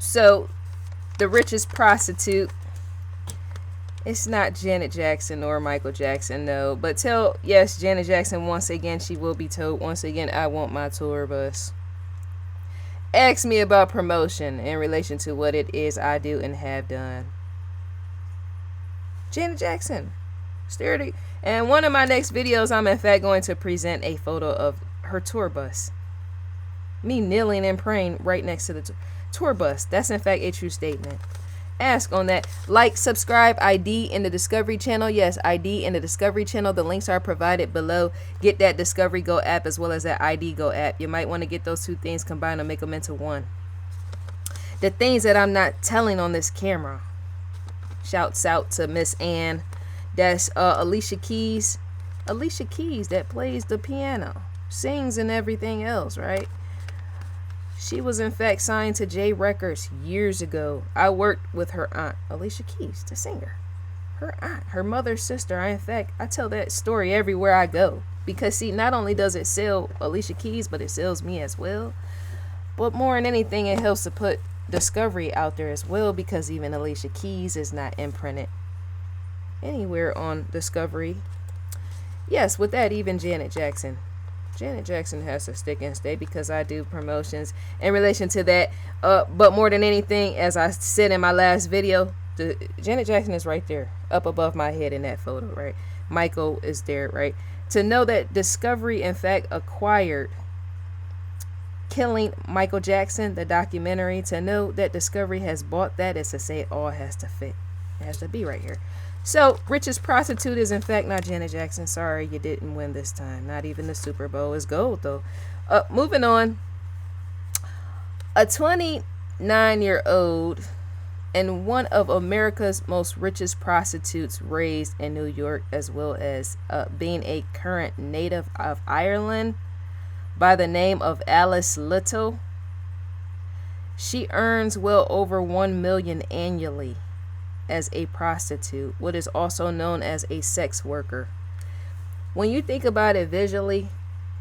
So the richest prostitute, it's not Janet Jackson or Michael Jackson, no. But tell, yes, Janet Jackson, once again, she will be told, once again, I want my tour bus. Ask me about promotion in relation to what it is I do and have done. Janet Jackson, sturdy. And one of my next videos, I'm in fact going to present a photo of her tour bus. Me kneeling and praying right next to the tour bus. That's in fact a true statement. Ask on that. Like, subscribe, ID in the Discovery channel. Yes, ID in the Discovery channel. The links are provided below. Get that Discovery Go app as well as that ID Go app. You might want to get those two things combined and make them into one. The things that I'm not telling on this camera. Shouts out to Miss Ann. That's Alicia Keys. Alicia Keys that plays the piano, sings and everything else, right? She was in fact signed to J Records years ago. I worked with her aunt, Alicia Keys, the singer. Her aunt, her mother's sister. In fact, I tell that story everywhere I go. Because see, not only does it sell Alicia Keys, but it sells me as well. But more than anything, it helps to put Discovery out there as well, because even Alicia Keys is not imprinted anywhere on Discovery. Yes, with that, even Janet Jackson. Janet Jackson has to stick and stay because I do promotions in relation to that. But more than anything, as I said in my last video, Janet Jackson is right there, up above my head in that photo, right? Michael is there, right? To know that Discovery, in fact, acquired Killing Michael Jackson, the documentary, to know that Discovery has bought that is to say it all has to fit. It has to be right here. So, Richest Prostitute is in fact not Janet Jackson. Sorry, you didn't win this time. Not even the Super Bowl is gold, though. Moving on. A 29-year-old and one of America's most richest prostitutes raised in New York, as well as being a current native of Ireland, by the name of Alice Little. She earns well over $1 million annually as a prostitute, what is also known as a sex worker. When you think about it visually,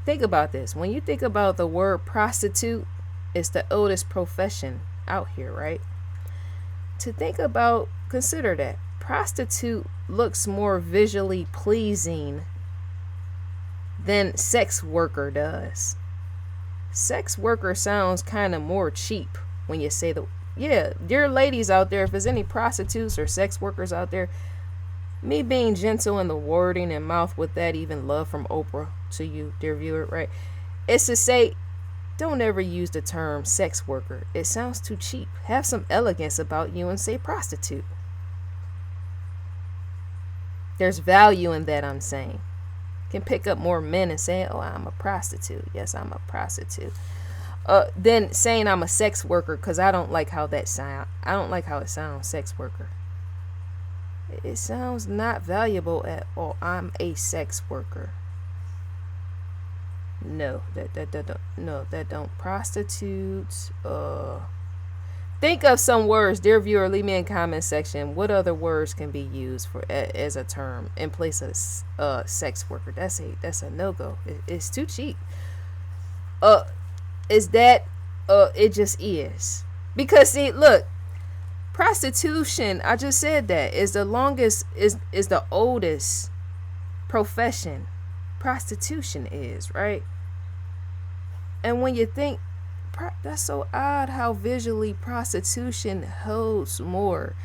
think about this. When you think about the word prostitute, it's the oldest profession out here, right? To think about, consider that. Prostitute looks more visually pleasing than sex worker does. Sex worker sounds kind of more cheap when you say the yeah, dear ladies out there, if there's any prostitutes or sex workers out there, me being gentle in the wording and mouth with that, even love from Oprah to you, dear viewer, right? It's to say, don't ever use the term sex worker. It sounds too cheap. Have some elegance about you and say prostitute. There's value in that, I'm saying. Can pick up more men and say, oh, I'm a prostitute. Yes, I'm a prostitute. Then saying I'm a sex worker, because I don't like how that sound. I don't like how it sounds, sex worker. It sounds not valuable at all. I'm a sex worker. No, that don't. Prostitutes. Think of some words, dear viewer. Leave me in comment section. What other words can be used for as a term in place of sex worker? That's a no go. It's too cheap. Is that it just is. Because see, look, prostitution, I just said that, is the longest, is the oldest profession. Prostitution is, right? And when you think, that's so odd how visually prostitution holds more.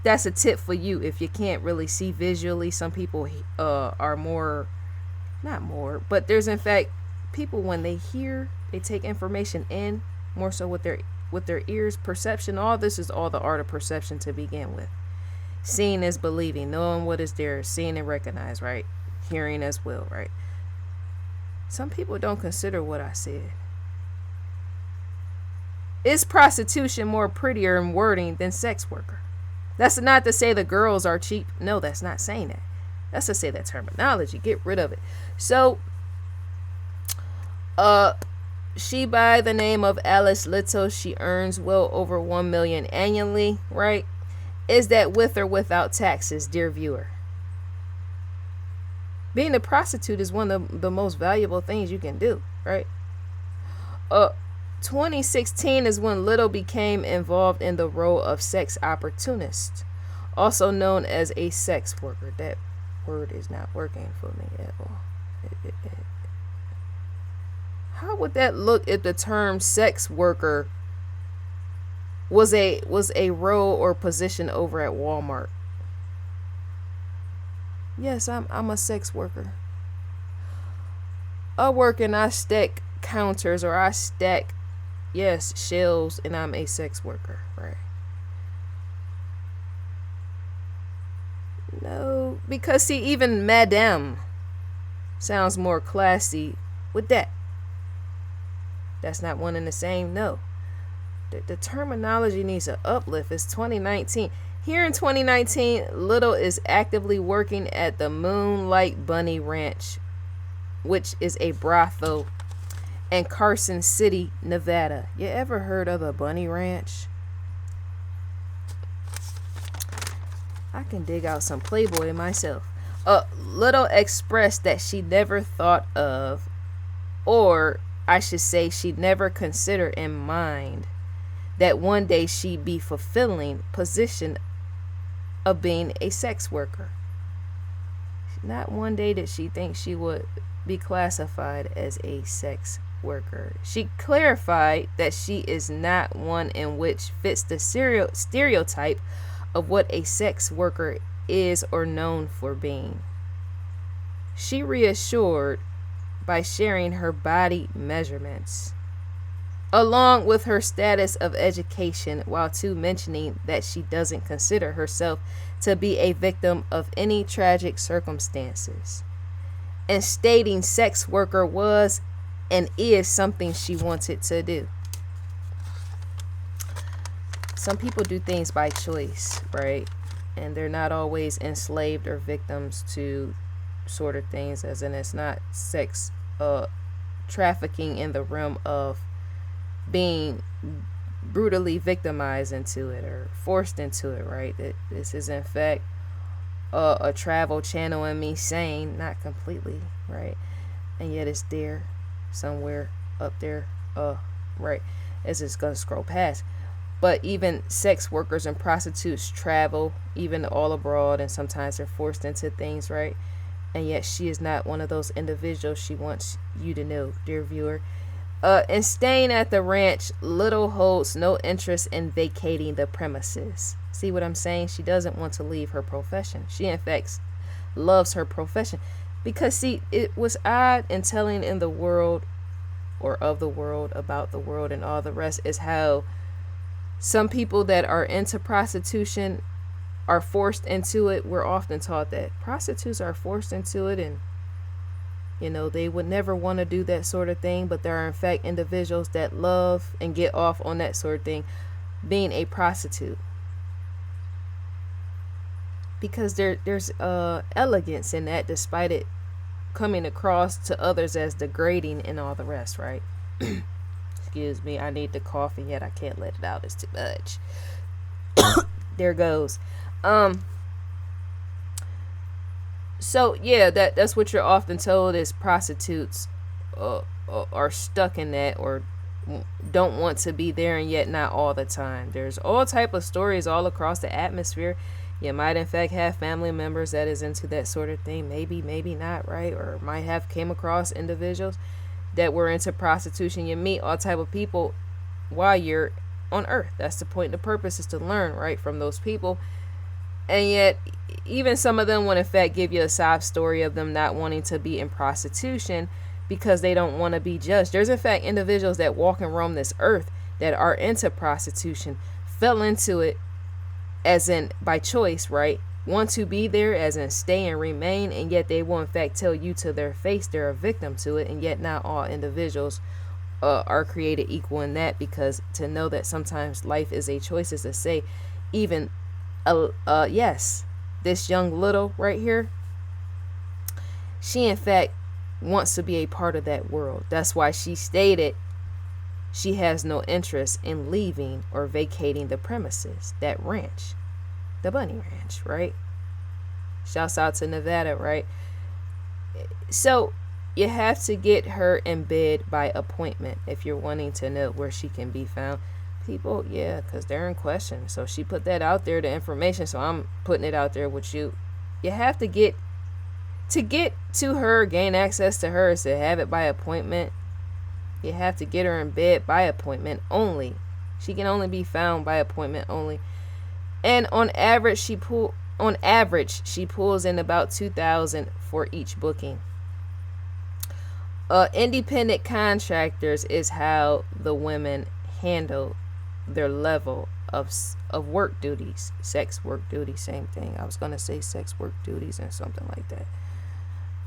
That's a tip for you if you can't really see visually. Some people are more, not more, but there's in fact people when they hear, they take information in more so with their ears. Perception, all this is all the art of perception to begin with. Seeing is believing, knowing what is there, seeing and recognize, right? Hearing as well, right? Some people don't consider what I said. Is prostitution more prettier in wording than sex worker? That's not to say the girls are cheap. No, that's not saying that. That's to say that terminology. Get rid of it. So, she by the name of Alice Little, she earns well over $1 million annually, right? Is that with or without taxes, dear viewer? Being a prostitute is one of the most valuable things you can do, right? 2016 is when Little became involved in the role of sex opportunist, also known as a sex worker. That word is not working for me at all. How would that look if the term sex worker was a role or position over at Walmart? Yes, I'm a sex worker. I work and I stack counters, or I stack, yes, shelves, and I'm a sex worker, right? No, because see, even madame sounds more classy with that. That's not one and the same. No, the terminology needs an uplift. It's 2019. Here in 2019, Little is actively working at the Moonlight Bunny Ranch, which is a brothel in Carson City, Nevada. You ever heard of the Bunny Ranch? I can dig out some Playboy myself. Little expressed that she never thought of, or I should say she never considered in mind, that one day she'd be fulfilling position of being a sex worker. Not one day did she think she would be classified as a sex worker. She clarified that she is not one in which fits the stereotype of what a sex worker is or known for being. She reassured by sharing her body measurements along with her status of education, while too mentioning that she doesn't consider herself to be a victim of any tragic circumstances, and stating sex worker was and is something she wanted to do. Some people do things by choice, right? And they're not always enslaved or victims to sort of things, as in it's not sex trafficking in the realm of being brutally victimized into it or forced into it, right? This is in fact a travel channel in me saying, not completely, right? And yet it's there somewhere up there, right? As it's gonna scroll past. But even sex workers and prostitutes travel even all abroad, and sometimes they're forced into things, right? And yet she is not one of those individuals. She wants you to know, dear viewer. And staying at the ranch, Little holds no interest in vacating the premises. See what I'm saying? She doesn't want to leave her profession. She, in fact, loves her profession. Because, see, it was odd in telling in the world, or of the world, about the world, and all the rest, is how some people that are into prostitution are forced into it. We're often taught that prostitutes are forced into it, and you know, they would never want to do that sort of thing, but there are in fact individuals that love and get off on that sort of thing, being a prostitute, because there's elegance in that, despite it coming across to others as degrading and all the rest, right? Excuse me, I need the coffee, yet I can't let it out, it's too much. There goes. So yeah, that's what you're often told, is prostitutes are stuck in that, or don't want to be there, and yet not all the time. There's all type of stories all across the atmosphere. You might in fact have family members that is into that sort of thing, maybe not, right? Or might have came across individuals that were into prostitution. You meet all type of people while you're on earth. That's the point and the purpose, is to learn, right, from those people. And yet even some of them would in fact give you a sob story of them not wanting to be in prostitution because they don't want to be judged. There's in fact individuals that walk and roam this earth that are into prostitution, fell into it as in by choice, right? Want to be there as in stay and remain, and yet they will in fact tell you to their face they're a victim to it. And yet not all individuals are created equal in that, because to know that sometimes life is a choice is to say, even yes, this young Little right here, she in fact wants to be a part of that world. That's why she stated she has no interest in leaving or vacating the premises, that ranch, the Bunny Ranch, right? Shouts out to Nevada, right? So You have to get her in bed by appointment if you're wanting to know where she can be found. People, yeah, because they're in question. So she put that out there, the information. So I'm putting it out there with you. You have to get to her, gain access to her, is to have it by appointment. You have to get her in bed by appointment only. She can only be found by appointment only. And on average, she pulls in about 2,000 for each booking. Independent contractors is how the women handle their level of work duties. Sex work duties, same thing. I was going to say sex work duties and something like that.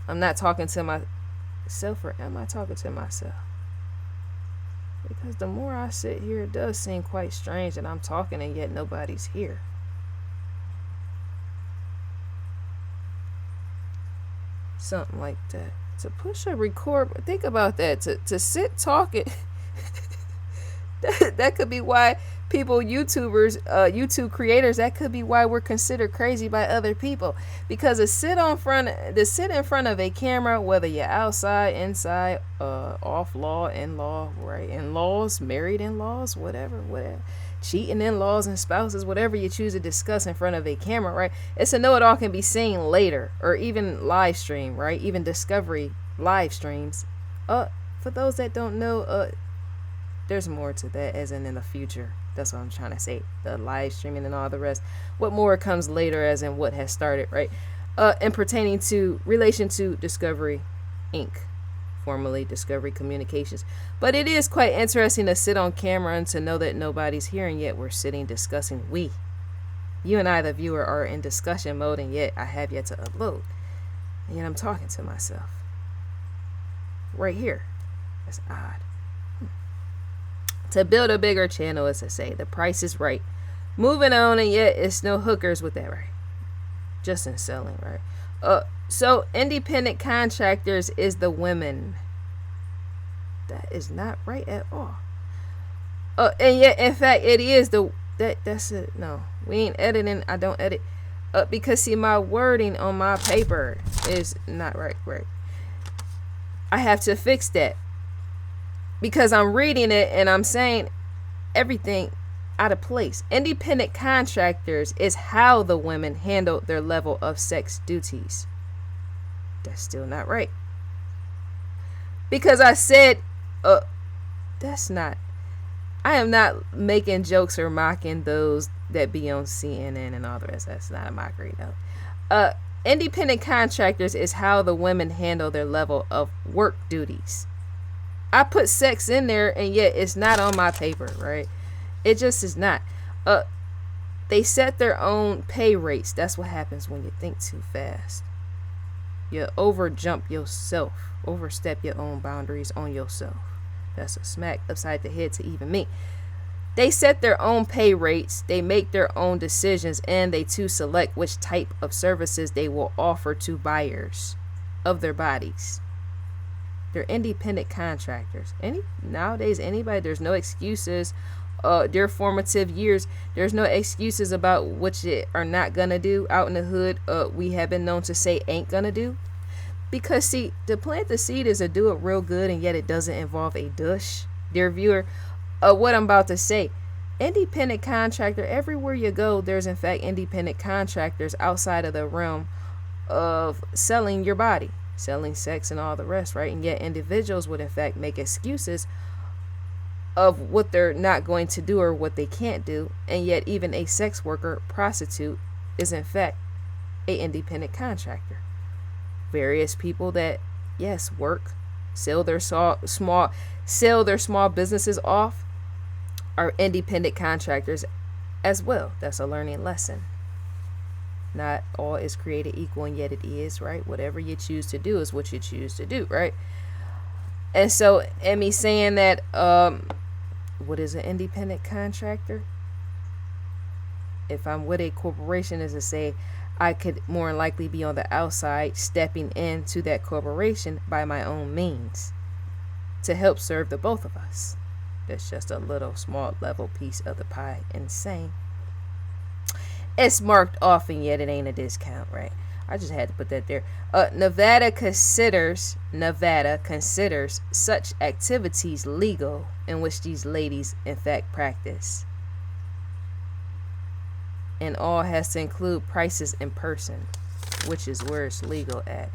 I'm not talking to myself, or am I talking to myself? Because the more I sit here, it does seem quite strange that I'm talking and yet nobody's here. Something like that. To push a record, think about that. To sit talking, that could be why people, YouTubers, YouTube creators, that could be why we're considered crazy by other people. Because to sit in front of a camera, whether you're outside, inside, off law, in-law, right, in-laws, married in-laws, whatever, cheating in-laws and spouses, whatever you choose to discuss in front of a camera, right, it's to know it all can be seen later, or even live stream, right, even Discovery live streams. For those that don't know, there's more to that, as in the future. That's what I'm trying to say. The live streaming and all the rest. What more comes later, as in what has started, right? And pertaining to relation to Discovery Inc., formerly Discovery Communications. But it is quite interesting to sit on camera and to know that nobody's here, and yet we're sitting discussing. You and I, the viewer, are in discussion mode, and yet I have yet to upload. And yet I'm talking to myself. Right here. That's odd. To build a bigger channel, as I say, the price is right. Moving on, and yet it's no hookers with that, right? Just in selling, right? So independent contractors is the women. That is not right at all. And yet, in fact, it is that's it. No, we ain't editing. I don't edit. Because see, my wording on my paper is not right. I have to fix that. Because I'm reading it and I'm saying everything out of place. Independent contractors is how the women handle their level of sex duties. That's still not right. Because I said, that's not. I am not making jokes or mocking those that be on CNN and all the rest. That's not a mockery, no. Independent contractors is how the women handle their level of work duties. I put sex in there, and yet it's not on my paper, right? It just is not. They set their own pay rates. That's what happens when you think too fast. You overstep your own boundaries on yourself. That's a smack upside the head to even me. They set their own pay rates, they make their own decisions, and they too select which type of services they will offer to buyers of their bodies. They're independent contractors. Nowadays, anybody, there's no excuses. Their formative years, there's no excuses about what you are not gonna do out in the hood. We have been known to say ain't gonna do. Because see, to plant the seed is to do it real good, and yet it doesn't involve a douche. Dear viewer, what I'm about to say, independent contractor, everywhere you go, there's in fact independent contractors outside of the realm of selling your body, selling sex and all the rest, right? And yet individuals would in fact make excuses of what they're not going to do or what they can't do, and yet even a sex worker, prostitute, is in fact a independent contractor. Various people that, yes, work, sell their small businesses off, are independent contractors as well. That's a learning lesson. Not all is created equal, and yet it is, right? Whatever you choose to do is what you choose to do, right? And so, and me saying that, what is an independent contractor? If I'm with a corporation, is to say I could more than likely be on the outside stepping into that corporation by my own means to help serve the both of us. That's just a little small level piece of the pie. Insane. It's marked off, and yet it ain't a discount, right? I just had to put that there. Nevada considers such activities legal in which these ladies in fact practice, and all has to include prices in person, which is where it's legal at.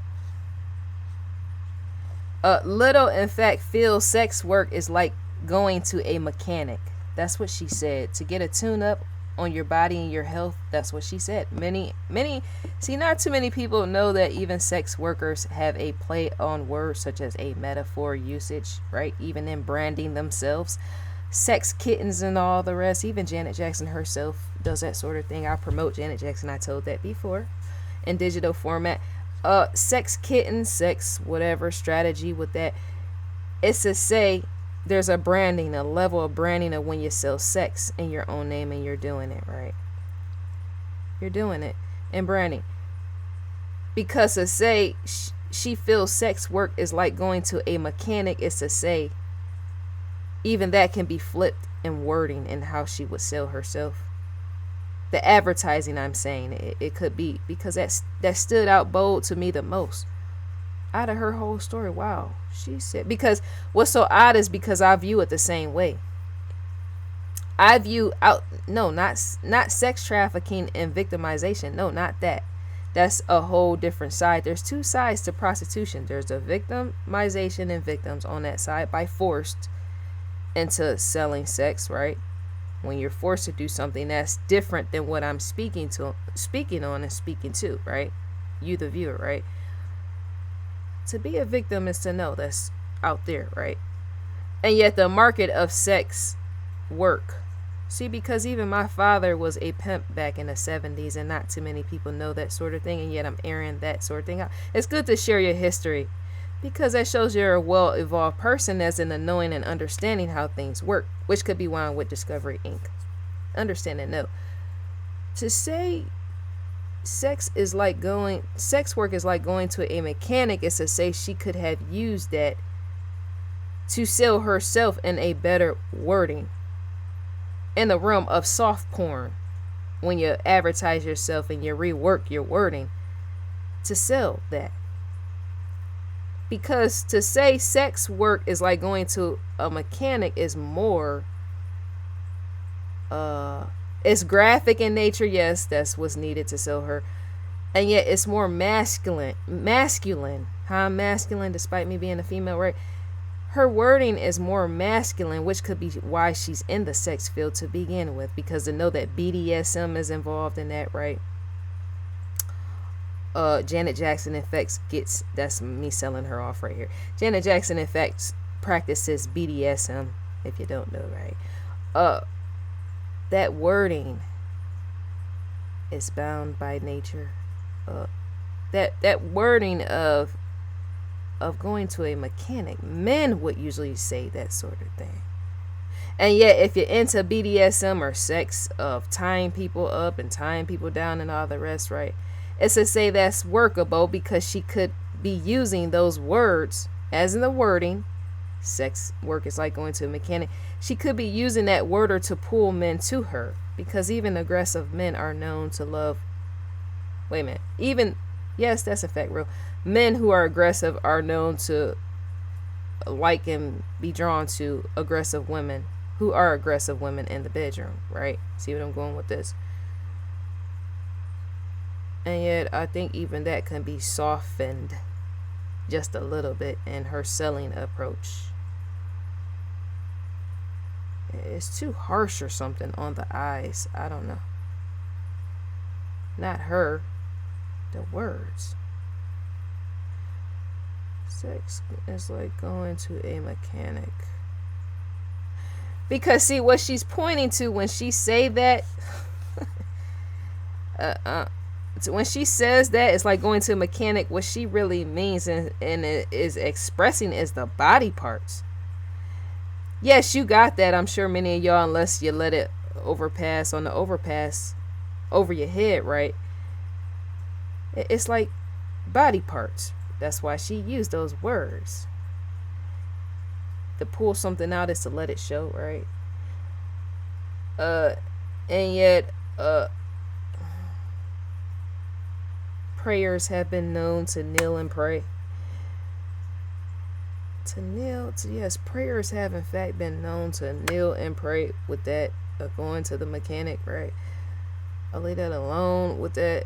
Little in fact feels sex work is like going to a mechanic. That's what she said. To get a tune up on your body and your health. That's what she said. Many see, not too many people know that even sex workers have a play on words such as a metaphor usage, right? Even in branding themselves. Sex kittens and all the rest. Even Janet Jackson herself does that sort of thing. I promote Janet Jackson. I told that before in digital format. Sex kitten, sex whatever strategy with that. It's to say there's a branding, a level of branding of when you sell sex in your own name and you're doing it, right? You're doing it in branding. Because to say she feels sex work is like going to a mechanic is to say even that can be flipped in wording and how she would sell herself. The advertising, I'm saying, it could be, because that stood out bold to me the most out of her whole story. Wow, she said, because what's so odd is because I view it the same way. I view not sex trafficking and victimization. No, not that. That's a whole different side. There's two sides to prostitution. There's the victimization and victims on that side by forced into selling sex, right? When you're forced to do something that's different than what I'm speaking on and speaking to, right? You, the viewer, right? To be a victim is to know that's out there, right? And yet the market of sex work. See, because even my father was a pimp back in the 70s, and not too many people know that sort of thing, and yet I'm airing that sort of thing out. It's good to share your history, because that shows you're a well-evolved person that's in the knowing and understanding how things work, which could be wound with Discovery Inc. Understand and know. To say sex work is like going to a mechanic is to say she could have used that to sell herself in a better wording. In the realm of soft porn, when you advertise yourself and you rework your wording to sell that. Because to say sex work is like going to a mechanic is more it's graphic in nature. Yes, that's what's needed to sell her, and yet it's more masculine. How I'm masculine despite me being a female, right? Her wording is more masculine, which could be why she's in the sex field to begin with, because to know that BDSM is involved in that, right? Janet Jackson in fact that's me selling her off right here. Janet Jackson in fact practices BDSM, if you don't know, right? That wording is bound by nature. That wording of going to a mechanic, men would usually say that sort of thing. And yet if you're into BDSM or sex of tying people up and tying people down and all the rest, right? It's to say that's workable, because she could be using those words as in the wording. Sex work is like going to a mechanic. She could be using that word to pull men to her, because even aggressive men are known to love. Wait a minute. Yes, that's a fact, real. Men who are aggressive are known to like and be drawn to aggressive women who are aggressive women in the bedroom, right? See what I'm going with this? And yet I think even that can be softened just a little bit in her selling approach. It's too harsh or something on the eyes. I don't know. Not her. The words. Sex is like going to a mechanic. Because see what she's pointing to when she say that when she says that it's like going to a mechanic, what she really means and it is expressing is the body parts. Yes, you got that. I'm sure many of y'all, unless you let it overpass over your head, right? It's like body parts. That's why she used those words. To pull something out is to let it show, right? And yet prayers have been known to kneel and pray. Yes, prayers have in fact been known to kneel and pray with that. Going to the mechanic, right? I'll leave that alone with that.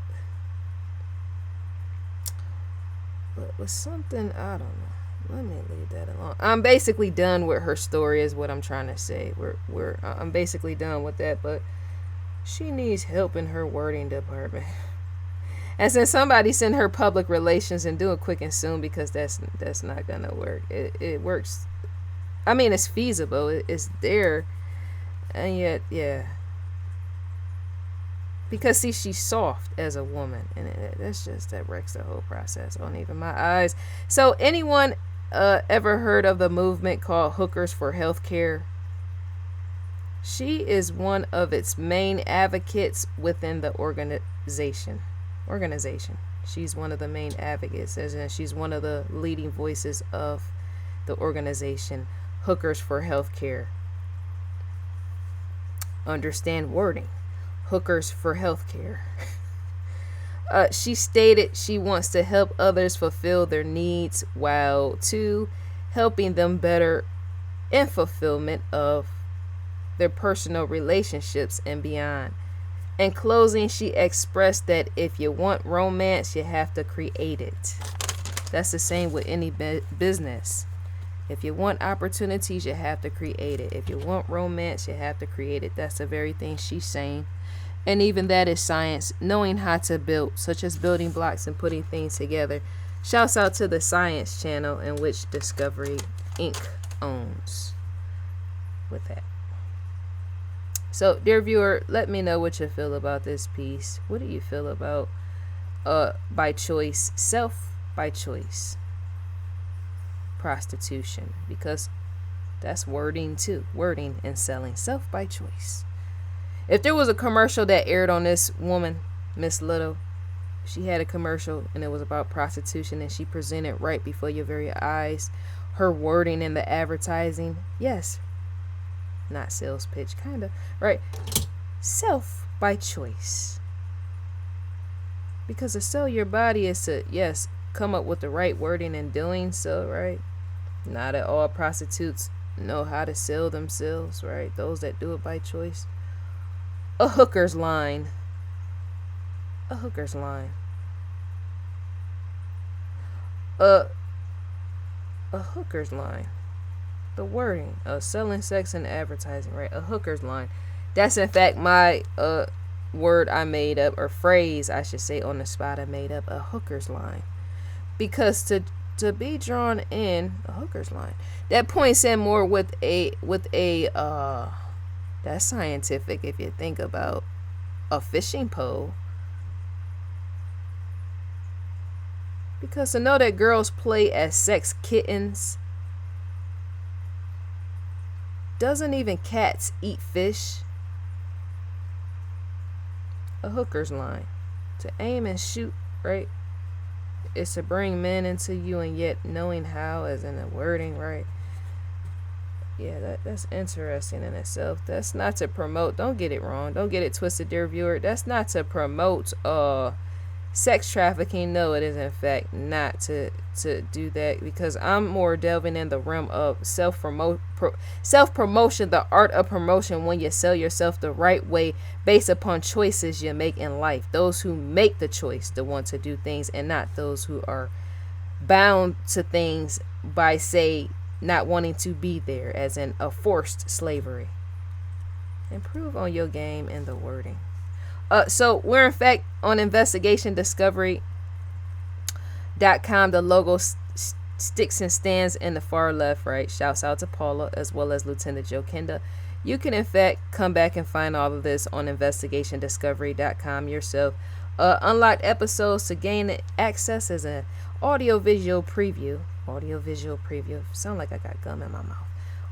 But with something, I don't know. Let me leave that alone. I'm basically done with her story, is what I'm trying to say. I'm basically done with that, but she needs help in her wording department. And since somebody send her public relations and do it quick and soon, because that's not gonna work. It works. I mean, it's feasible. It's there, and yet, yeah. Because see, she's soft as a woman, and that wrecks the whole process on even my eyes. So, anyone ever heard of the movement called Hookers for Healthcare? She is one of its main advocates within the organization. She's one of the main advocates, and she's one of the leading voices of the organization Hookers for Healthcare. Understand wording. Hookers for Healthcare. She stated she wants to help others fulfill their needs while too helping them better in fulfillment of their personal relationships and beyond. In closing, she expressed that if you want romance, you have to create it. That's the same with any business. If you want opportunities, you have to create it. If you want romance, you have to create it. That's the very thing she's saying. And even that is science, knowing how to build, such as building blocks and putting things together. Shouts out to the Science Channel, in which Discovery Inc. owns. With that. So, dear viewer, let me know what you feel about this piece. What do you feel about by choice, self by choice prostitution? Because that's wording too. Wording and selling, self by choice. If there was a commercial that aired on this woman, Miss Little, she had a commercial and it was about prostitution, and she presented right before your very eyes her wording in the advertising. Yes, not sales pitch, kind of, right? Self by choice. Because to sell your body is to, yes, come up with the right wording and doing so, right? Not at all prostitutes know how to sell themselves, right? Those that do it by choice. A hooker's line. A hooker's line. A hooker's line. The wording of selling sex and advertising, right? A hooker's line. That's in fact my word I made up, or phrase I should say on the spot I made up. A hooker's line. Because to be drawn in a hooker's line, that points in more with a that's scientific if you think about a fishing pole. Because to know that girls play as sex kittens, doesn't even cats eat fish? A hooker's line. To aim and shoot, right? Is to bring men into you, and yet knowing how, as in the wording, right? Yeah, that's interesting in itself. That's not to promote, don't get it wrong, don't get it twisted, dear viewer. That's not to promote sex trafficking. No, it is in fact not to do that, because I'm more delving in the realm of self-promotion, the art of promotion, when you sell yourself the right way based upon choices you make in life. Those who make the choice to want to do things, and not those who are bound to things by, say, not wanting to be there, as in a forced slavery. Improve on your game and the wording. So we're in fact on investigationdiscovery.com. The logo sticks and stands in the far left, right? Shouts out to Paula as well as Lieutenant Joe Kenda. You can in fact come back and find all of this on investigationdiscovery.com yourself. Unlocked episodes to gain access as an audio-visual preview. Audio-visual preview. Sound like I got gum in my mouth.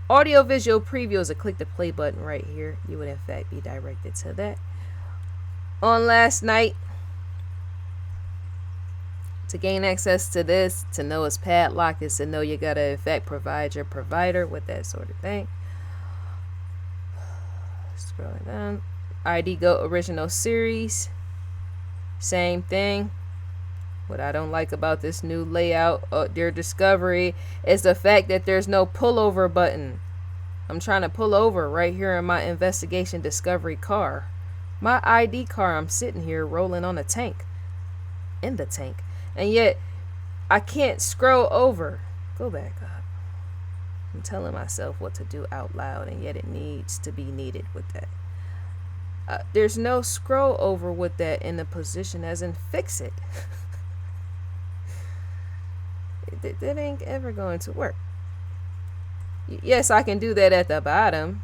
Audio-visual preview is a click the play button right here. You would in fact be directed to that. On last night, to gain access to this, to know it's padlocked, is to know you gotta in fact provide your provider with that sort of thing. Scrolling down. ID Go Original Series. Same thing. What I don't like about this new layout, their discovery, is the fact that there's no pullover button. I'm trying to pull over right here in my investigation discovery car. My ID car, I'm sitting here rolling on a tank. In the tank. And yet, I can't scroll over. Go back up. I'm telling myself what to do out loud, and yet it needs to be needed with that. There's no scroll over with that in the position as in fix it. That ain't ever going to work. Yes, I can do that at the bottom.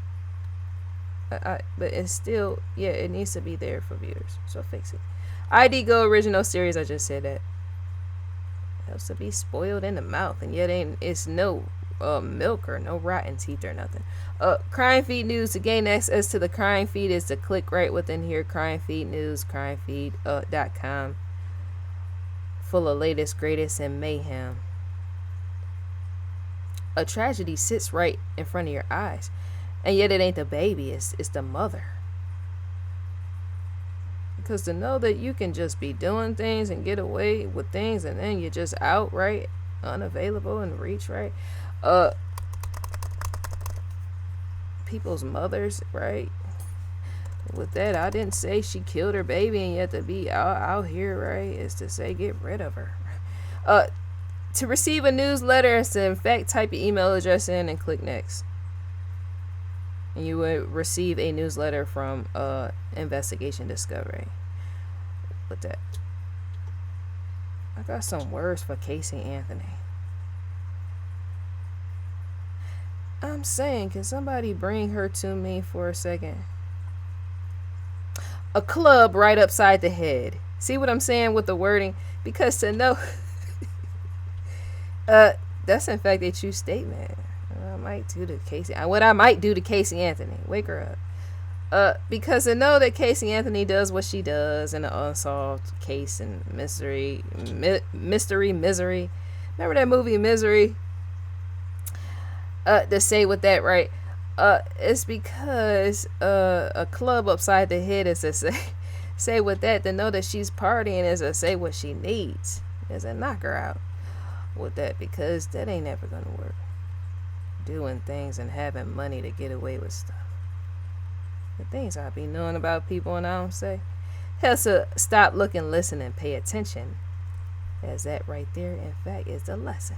But it's still, yeah, it needs to be there for viewers. So fix it. ID Go Original Series, I just said that. It helps to be spoiled in the mouth, and yet it's no milk or no rotten teeth or nothing. Crime Feed News. To gain access to the crime feed is to click right within here. Crime Feed News, crimefeed.com. Full of latest, greatest, and mayhem. A tragedy sits right in front of your eyes, and yet it ain't the baby, it's the mother. Because to know that you can just be doing things and get away with things, and then you're just outright unavailable and reach, right? People's mothers, right? With that, I didn't say she killed her baby, and yet to be out here, right, is to say get rid of her. To receive a newsletter, is to in fact type your email address in and click next. And you will receive a newsletter from Investigation Discovery. With that, I got some words for Casey Anthony. I'm saying, can somebody bring her to me for a second? A club right upside the head. See what I'm saying with the wording? Because to know... that's in fact a true statement. I might do to Casey. What I might do to Casey Anthony. Wake her up. Because to know that Casey Anthony does what she does in an unsolved case and misery. Remember that movie Misery? To say with that, right? It's because a club upside the head is to say with that, to know that she's partying is to say what she needs. Is to knock her out with that, because that ain't never gonna work. Doing things and having money to get away with stuff. The things I be knowing about people and I don't say. Helps to stop, look, and listen and pay attention. As that right there, in fact, is the lesson.